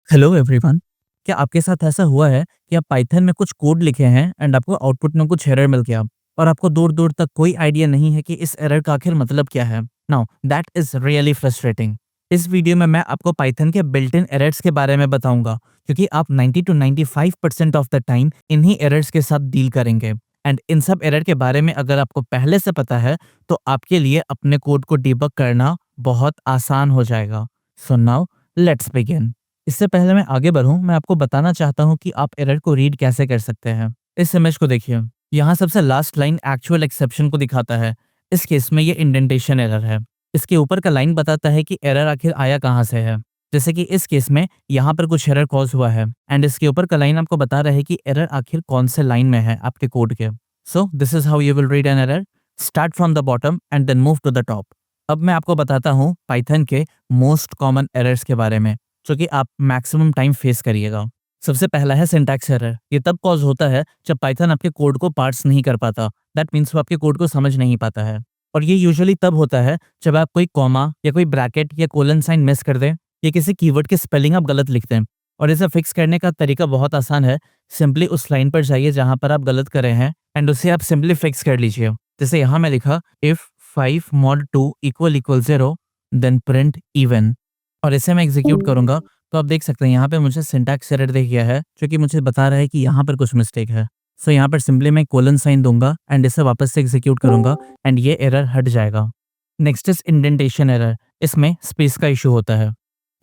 Hello everyone. क्या आपके साथ ऐसा हुआ है कि आप पाइथन में कुछ कोड लिखे हैं एंड आपको आउटपुट में कुछ एरर मिल गया और आपको दूर दूर तक कोई आइडिया नहीं है कि इस एरर का आखिर मतलब क्या है। Now that is really frustrating. इस वीडियो में मैं आपको पाइथन के बिल्ट इन एरर्स के बारे में बताऊंगा, क्योंकि आप 90 टू 95% ऑफ द टाइम इन्हीं एरर्स के साथ डील करेंगे। एंड इन सब एरर के बारे में अगर आपको पहले से पता है तो आपके लिए अपने कोड को डिबग करना बहुत आसान हो जाएगा। So now let's begin. इससे पहले मैं आगे बढ़ूं, मैं आपको बताना चाहता हूं कि आप एरर को रीड कैसे कर सकते हैं। इस इमेज को देखिए। यहाँ सबसे लास्ट लाइन एक्चुअल एक्सेप्शन को दिखाता है। इस केस में ये इंडेंटेशन एरर है। इसके ऊपर का लाइन बताता है कि एरर आखिर आया कहाँ से है। जैसे कि इस केस में यहाँ पर कुछ एरर कॉज हुआ है एंड इसके ऊपर का लाइन आपको बता रहा है कि एरर आखिर कौन से लाइन में है आपके कोड के। So this is how you will read an error. Start from the bottom and then move to the top. अब मैं आपको बताता हूँ पाइथन के मोस्ट कॉमन एरर्स के बारे में जो कि आप मैक्सिमम टाइम फेस करिएगा। सबसे पहला है सिंटैक्स एरर। ये तब कॉज होता है जब पाइथन आपके कोड को पार्स नहीं कर पाता। दैट मीन्स वो आपके कोड को समझ नहीं पाता है। और ये यूजुअली तब होता है जब आप कोई कॉमा या कोई ब्रैकेट या कोलन साइन मिस कर दें या किसी कीवर्ड के स्पेलिंग आप गलत लिख दें। और इसे फिक्स करने का तरीका बहुत आसान है। सिंपली उस लाइन पर जाइए जहां पर आप गलत कर रहे हैं एंड उसे आप सिंपली फिक्स कर लीजिए। जैसे यहाँ मैं लिखा if 5 mod 2 = 0 then print even. और इसे मैं एग्जीक्यूट करूंगा तो आप देख सकते हैं यहाँ पे मुझे सिंटैक्स एरर दिख गया है, जो कि मुझे बता रहा है कि यहाँ पर कुछ मिस्टेक है। सो यहाँ पर सिंपली मैं कोलन साइन दूंगा एंड इसे वापस से एग्जीक्यूट करूंगा एंड ये एरर हट जाएगा। Next is indentation error. इसमें स्पेस का इशू होता है।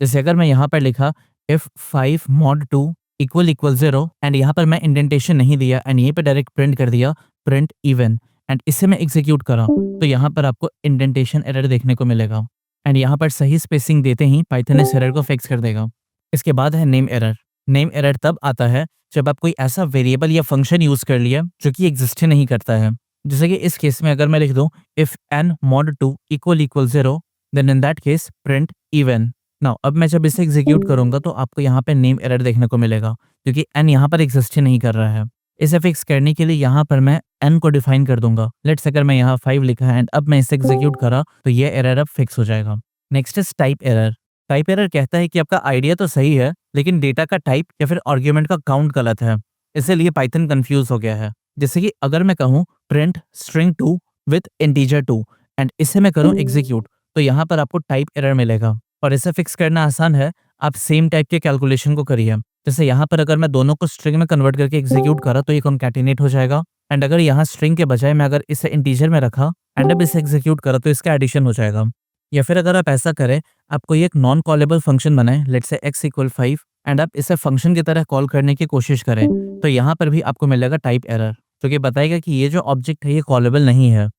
जैसे अगर मैं यहाँ पर लिखा इफ 5 mod 2 = 0 एंड यहाँ पर मैं इंडेंटेशन नहीं दिया एंड यहीं पर डायरेक्ट प्रिंट कर दिया प्रिंट इवन एंड इसे मैं एग्जीक्यूट करा तो यहाँ पर आपको इंडेंटेशन एरर देखने को मिलेगा। एंड यहाँ पर सही स्पेसिंग देते ही पाइथन इस एरर को फिक्स कर देगा। इसके बाद है नेम एरर। नेम एरर तब आता है जब आप कोई ऐसा वेरिएबल या फंक्शन यूज कर लिया जो कि एग्जिस्ट ही नहीं करता है। जैसे कि इस केस में अगर मैं लिख दूं if n mod 2 = 0 then in that case print even. Now अब मैं जब इसे एग्जीक्यूट करूंगा तो आपको यहाँ पे नेम एरर देखने को मिलेगा, क्योंकि n यहाँ पर एग्जिस्ट ही नहीं कर रहा है। इसे फिक्स करने के लिए यहाँ पर मैं n को डिफाइन कर दूंगा। लेट्स अगर मैं यहाँ 5 लिखा है एंड अब मैं इसे एग्जीक्यूट करा तो ये एरर अब फिक्स हो जाएगा। Next is type error. Type error कहता है कि आपका आइडिया तो सही है लेकिन डेटा का टाइप या फिर आर्ग्यूमेंट का काउंट गलत है। इसीलिए पाइथन कंफ्यूज हो गया है। जैसे कि अगर मैं कहूँ print string 2 with integer 2 and इसे मैं करूँ एग्जीक्यूट तो यहाँ पर आपको टाइप एरर मिलेगा। और इसे फिक्स करना आसान है। आप सेम टाइप के कैलकुलेशन को करिए। जैसे यहाँ पर अगर मैं दोनों को स्ट्रिंग में कन्वर्ट करके एग्जीक्यूट करा तो ये कॉन्कैटिनेट हो जाएगा एंड अगर यहाँ स्ट्रिंग के बजाय मैं अगर इसे इंटीजर में रखा एंड अब इसे एग्जीक्यूट करा तो इसका एडिशन हो जाएगा। या फिर अगर आप ऐसा करें, आप कोई एक नॉन कॉलेबल फंक्शन बनाएं, लेट्स से x = 5 एंड आप इसे फंक्शन की तरह कॉल करने की कोशिश करें तो यहाँ पर भी आपको मिलेगा टाइप एरर, जो कि बताएगा कि ये जो ऑब्जेक्ट है ये कॉलेबल नहीं है।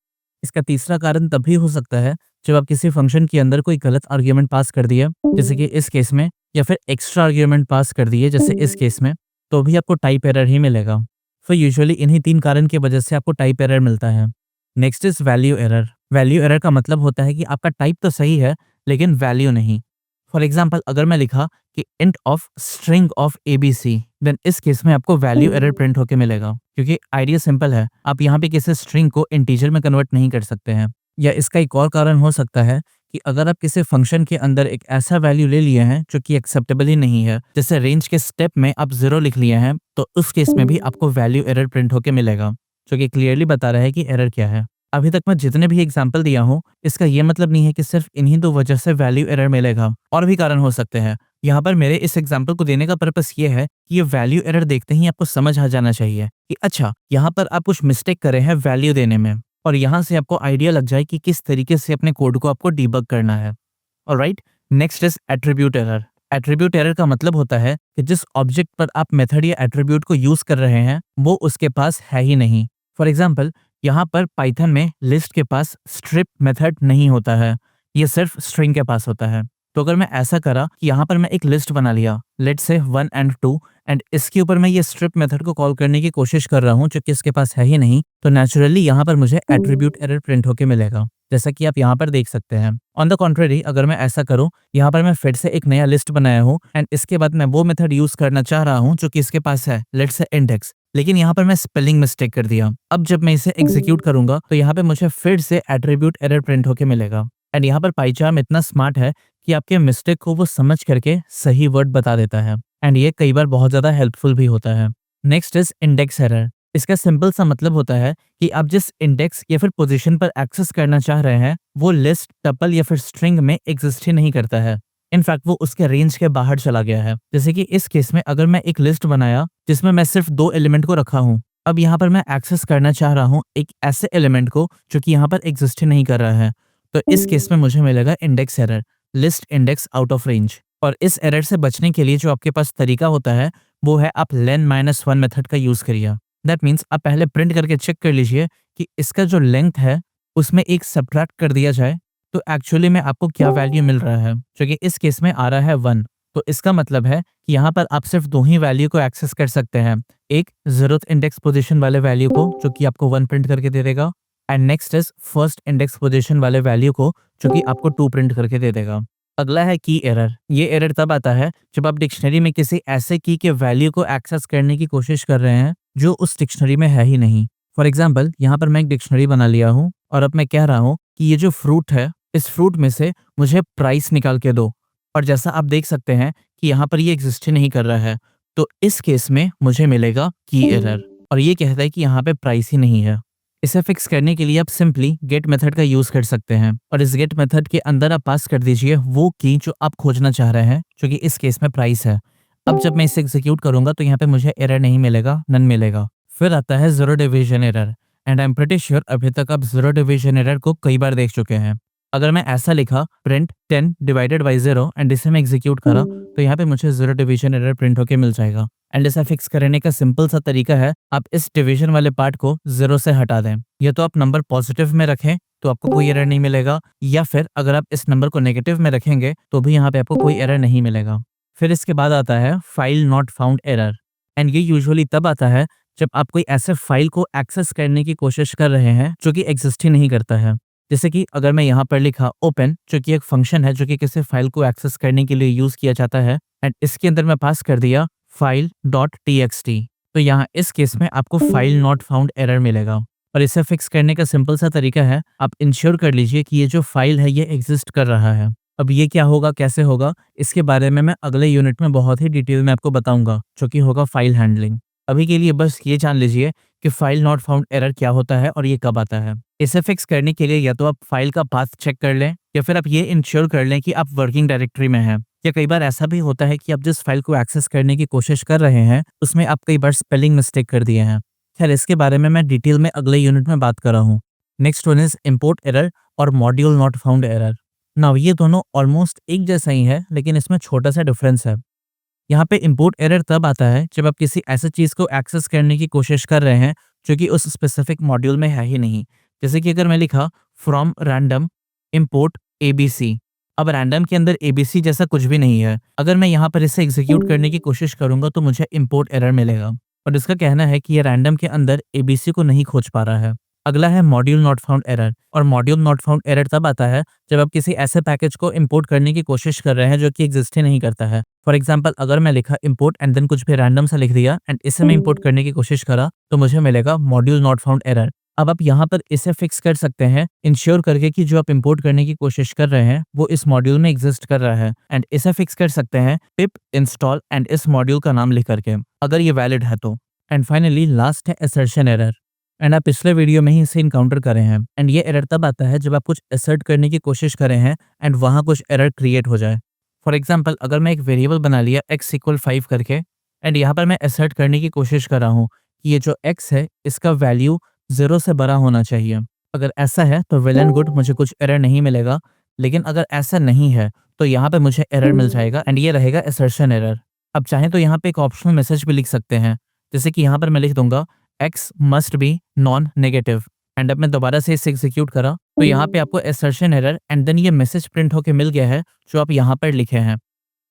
इसका तीसरा कारण तब भी हो सकता है जब आप किसी फंक्शन के अंदर कोई गलत आर्ग्यूमेंट पास कर दिए, जैसे कि इस केस में, या फिर एक्स्ट्रा आर्ग्यूमेंट पास कर दिए जैसे इस केस में, तो भी आपको टाइप एरर ही मिलेगा। तो यूजुअली इन्हीं 3 कारण की वजह से आपको टाइप एरर मिलता है। Next is value error. Value error का मतलब होता है कि आपका टाइप तो सही है लेकिन वैल्यू नहीं। फॉर एग्जाम्पल अगर मैं लिखा कि int of string of ABC then इस केस में आपको वैल्यू एरर प्रिंट होके मिलेगा, क्योंकि आइडिया सिंपल है। आप यहाँ पे किसी स्ट्रिंग को इंटीजर में कन्वर्ट नहीं कर सकते हैं। या इसका एक और कारण हो सकता है कि अगर आप किसी फंक्शन के अंदर एक ऐसा वैल्यू ले लिए हैं जो कि एक्सेप्टेबल ही नहीं है, जैसे रेंज के स्टेप में आप 0 लिख लिए हैं, तो उस केस में भी आपको वैल्यू एरर प्रिंट होके मिलेगा, जो कि क्लियरली बता रहा है कि एरर क्या है। अभी तक मैं जितने भी एग्जाम्पल दिया हूँ, इसका ये मतलब नहीं है कि सिर्फ इन्हीं 2 वजह से वैल्यू एरर मिलेगा, और भी कारण हो सकते हैं। यहाँ पर मेरे इस एग्जाम्पल को देने का पर्पस ये है कि ये वैल्यू एरर देखते ही आपको समझ आ जाना चाहिए कि अच्छा, यहाँ पर आप कुछ मिस्टेक करे हैं वैल्यू देने में, और यहाँ से आपको आइडिया लग जाए कि किस तरीके से अपने कोड को आपको डीबग करना है। Alright, next is attribute error. Attribute error का मतलब होता है कि जिस ऑब्जेक्ट पर आप मेथड या एट्रीब्यूट को यूज कर रहे हैं वो उसके पास है ही नहीं। फॉर एग्जाम्पल यहाँ पर पाइथन में लिस्ट के पास स्ट्रिप मेथड नहीं होता है, ये सिर्फ स्ट्रिंग के पास होता है। तो अगर मैं ऐसा करा कि यहाँ पर मैं एक लिस्ट बना लिया, लेट्स से 1 and 2, एंड इसके ऊपर मैं ये स्ट्रिप मेथड को कॉल करने की कोशिश कर रहा हूँ जो कि इसके पास है ही नहीं, तो नेचुरली यहाँ पर मुझे एट्रीब्यूट एरर प्रिंट होके मिलेगा, जैसा कि आप यहाँ पर देख सकते हैं। ऑन द कॉन्ट्रेरी, अगर मैं ऐसा करूँ, यहाँ पर मैं फिर से एक नया लिस्ट बनाया हूँ एंड इसके बाद मैं वो मेथड यूज करना चाह रहा हूँ जो कि इसके पास है, लेट्स से इंडेक्स, लेकिन यहाँ पर मैं स्पेलिंग मिस्टेक कर दिया। अब जब मैं इसे एग्जीक्यूट करूंगा तो यहाँ पे मुझे फिर से एट्रीब्यूट एरर प्रिंट होके मिलेगा। एंड यहाँ पर पाइचार्म इतना स्मार्ट है कि आपके मिस्टेक को वो समझ करके सही वर्ड बता देता है एंड ये कई बार बहुत ज़्यादा हेल्पफुल भी होता है। Next is index error. इसका सिंपल सा मतलब होता है कि आप जिस इंडेक्स या फिर पोजीशन पर एक्सेस करना चाह रहे हैं वो लिस्ट, टपल या फिर स्ट्रिंग में एग्जिस्ट ही नहीं करता है। इनफैक्ट वो उसके रेंज के बाहर चला गया है। जैसे कि इस केस में अगर मैं एक लिस्ट बनाया जिसमें मैं सिर्फ 2 एलिमेंट को रखा हूँ, अब यहाँ पर मैं एक्सेस करना चाह रहा हूँ एक ऐसे एलिमेंट को जो कि यहाँ पर एग्जिस्ट ही नहीं कर रहा है, तो इस केस में मुझे मिलेगा index error, list index out of range. और इस एरर से बचने के लिए जो आपके पास तरीका होता है वो है आप len-1 मेथड का यूज करिए। दैट मीन्स आप पहले प्रिंट करके चेक कर लीजिए कि इसका जो लेंथ है उसमें एक सब्ट्रैक्ट कर दिया जाए तो एक्चुअली में आपको क्या वैल्यू मिल रहा है, जो कि इस केस में आ रहा है 1। तो इसका मतलब है कि यहाँ पर आप सिर्फ 2 ही वैल्यू को एक्सेस कर सकते हैं, एक ज़ीरोथ इंडेक्स पोजीशन वाले वैल्यू को जो कि आपको 1 प्रिंट करके दे देगा and next is first index position वाले वैल्यू को जो कि आपको 2 प्रिंट करके दे देगा। अगला है की एरर। ये एरर तब आता है जब आप डिक्शनरी में किसी ऐसे की के वैल्यू को एक्सेस करने की कोशिश कर रहे हैं जो उस डिक्शनरी में है ही नहीं। फॉर एग्जाम्पल यहाँ पर मैं एक डिक्शनरी बना लिया हूँ और अब मैं कह रहा हूँ कि ये जो फ्रूट है इस फ्रूट में से मुझे प्राइस निकाल के दो, और जैसा आप देख सकते हैं कि यहाँ पर ये एग्जिस्ट ही नहीं कर रहा है, तो इस केस में मुझे मिलेगा की एरर और ये कहता है कि यहाँ पे प्राइस ही नहीं है। इसे फिक्स करने के लिए आप सिंपली गेट मेथड का यूज कर सकते हैं और इस गेट मेथड के अंदर आप पास कर दीजिए वो की जो आप खोजना चाह रहे हैं, जो कि इस केस में प्राइस है। अब जब मैं इसे एग्जीक्यूट करूंगा तो यहाँ पे मुझे एरर नहीं मिलेगा, नन मिलेगा। फिर आता है zero division error and I am pretty sure अभी तक आप जीरो डिवीजन एरर को कई बार देख चुके हैं। अगर मैं ऐसा लिखा प्रिंट 10 डिवाइडेड बाई 0 एंड इसे मैं एग्जीक्यूट करा तो यहाँ पे मुझे जीरो डिवीजन एरर प्रिंट होके मिल जाएगा। एंड इसे फिक्स करने का सिंपल सा तरीका है आप इस डिवीजन वाले पार्ट को 0 से हटा दें। या तो आप नंबर पॉजिटिव में रखें तो आपको कोई एरर नहीं मिलेगा, या फिर अगर आप इस नंबर को नेगेटिव में रखेंगे तो भी यहाँ पे आपको कोई एरर नहीं मिलेगा। फिर इसके बाद आता है file not found error and ये यूजुअली तब आता है जब आप कोई ऐसे फाइल को एक्सेस करने की कोशिश कर रहे हैं जो कि एग्जिस्ट ही नहीं करता है। जैसे कि अगर मैं यहाँ पर लिखा ओपन, जो कि एक फंक्शन है जो कि किसी फाइल को एक्सेस करने के लिए यूज किया जाता है, एंड इसके अंदर मैं पास कर दिया फाइल डॉट txt, तो यहाँ इस केस में आपको फाइल नॉट फाउंड एरर मिलेगा। और इसे फिक्स करने का सिंपल सा तरीका है आप इंश्योर कर लीजिए कि ये जो फाइल है ये एग्जिस्ट कर रहा है। अब ये क्या होगा, कैसे होगा, इसके बारे में मैं अगले यूनिट में बहुत ही डिटेल में आपको बताऊंगा, जो कि होगा फाइल हैंडलिंग। अभी के लिए बस ये जान लीजिए कि फाइल नॉट फाउंड एरर क्या होता है और ये कब आता है। इसे फिक्स करने के लिए या तो आप फाइल का पाथ चेक कर लें या फिर आप ये इंश्योर कर लें कि आप वर्किंग डायरेक्टरी में हैं। या कई बार ऐसा भी होता है कि आप जिस फाइल को एक्सेस करने की कोशिश कर रहे हैं उसमें आप कई बार स्पेलिंग मिस्टेक कर दिए हैं। खैर इसके बारे में मैं डिटेल में अगले यूनिट में बात कर रहा हूँ। Next one is import error और module not found error. Now ये दोनों ऑलमोस्ट एक जैसा ही है लेकिन इसमें छोटा सा डिफरेंस है। यहाँ पे इम्पोर्ट एरर तब आता है जब आप किसी ऐसी चीज़ को एक्सेस करने की कोशिश कर रहे हैं जो कि उस स्पेसिफिक मॉड्यूल में है ही नहीं। जैसे कि अगर मैं लिखा फ्रॉम रैंडम इम्पोर्ट एबीसी, अब रैंडम के अंदर एबीसी जैसा कुछ भी नहीं है। अगर मैं यहाँ पर इसे एग्जीक्यूट करने की कोशिश करूंगा तो मुझे इम्पोर्ट एरर मिलेगा और इसका कहना है कि ये रैंडम के अंदर एबीसी को नहीं खोज पा रहा है। अगला है मॉड्यूल नॉट फाउंड एरर, और मॉड्यूल नॉट फाउंड एरर तब आता है जब आप किसी ऐसे पैकेज को इंपोर्ट करने की कोशिश कर रहे हैं जो कि एग्जिस्ट ही नहीं करता है। फॉर एग्जाम्पल अगर मैं लिखा इंपोर्ट एंड देन कुछ भी रैंडम सा लिख दिया एंड इसे मैं इंपोर्ट करने की कोशिश करा तो मुझे मिलेगा मॉड्यूल नॉट फाउंड एरर। अब आप यहाँ पर इसे फिक्स कर सकते हैं इंश्योर करके कि जो आप इंपोर्ट करने की कोशिश कर रहे हैं वो इस मॉड्यूल में एग्जिस्ट कर रहा है, एंड इसे फिक्स कर सकते हैं पिप इंस्टॉल एंड इस मॉड्यूल का नाम लिख करके, अगर ये वैलिड है तो। एंड फाइनली लास्ट है असर्शन एरर, एंड आप पिछले वीडियो में ही इसे इनकाउंटर करे हैं। एंड ये एरर तब आता है जब आप कुछ असर्ट करने की कोशिश करें हैं एंड वहाँ कुछ एरर क्रिएट हो जाए। फॉर एग्जाम्पल अगर मैं एक वेरिएबल बना लिया x इक्वल 5 करके एंड यहाँ पर मैं असर्ट करने की कोशिश कर रहा हूँ कि ये जो x है इसका वैल्यू 0 से बड़ा होना चाहिए। अगर ऐसा है तो वेल एंड गुड, मुझे कुछ एरर नहीं मिलेगा। लेकिन अगर ऐसा नहीं है तो यहाँ पे मुझे एरर मिल जाएगा एंड ये रहेगा असर्शन एरर। अब चाहें तो यहाँ पे एक ऑप्शनल मैसेज भी लिख सकते हैं, जैसे कि यहाँ पर मैं लिख दूंगा x must be non negative, and अब मैं दोबारा से इसे एग्जीक्यूट करा तो यहाँ पे आपको असर्शन एरर एंड देन ये मैसेज प्रिंट होके मिल गया है जो आप यहाँ पर लिखे हैं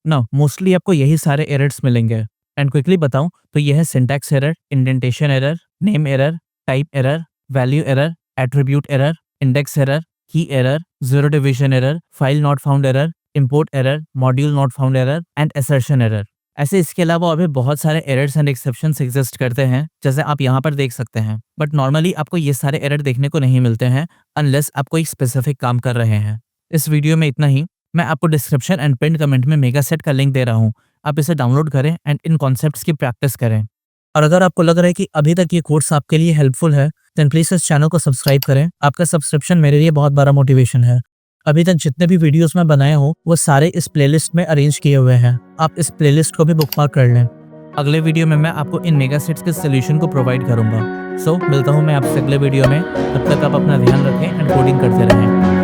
ना। मोस्टली आपको यही सारे एरर्स मिलेंगे। एंड क्विकली बताऊं तो यह है syntax error, indentation error, name error, type error, value error, attribute error, index error, key error, zero division error, file not found error, import error, module not found error and assertion error. ऐसे इसके अलावा अभी बहुत सारे errors and exceptions exist करते हैं जैसे आप यहाँ पर देख सकते हैं, बट नॉर्मली आपको ये सारे एरर देखने को नहीं मिलते हैं अनलेस आप कोई स्पेसिफिक काम कर रहे हैं। इस वीडियो में इतना ही। मैं आपको डिस्क्रिप्शन एंड पिन कमेंट में मेगा सेट का लिंक दे रहा हूँ। आप इसे डाउनलोड करें एंड इन कॉन्सेप्ट्स की प्रैक्टिस करें। और अगर आपको लग रहा है कि अभी तक ये कोर्स आपके लिए हेल्पफुल है, देन प्लीज़ इस चैनल को सब्सक्राइब करें। आपका सब्सक्रिप्शन मेरे लिए बहुत बड़ा मोटिवेशन है। अभी तक जितने भी वीडियोस मैं बनाया हूँ वो सारे इस प्लेलिस्ट में अरेंज किए हुए हैं। आप इस प्लेलिस्ट को भी बुकमार्क कर लें। अगले वीडियो में मैं आपको इन मेगा सेट्स के सोल्यूशन को प्रोवाइड करूंगा। सो मिलता हूँ मैं आपसे अगले वीडियो में। तब तक आप अपना ध्यान रखें एंड कोडिंग करते रहें।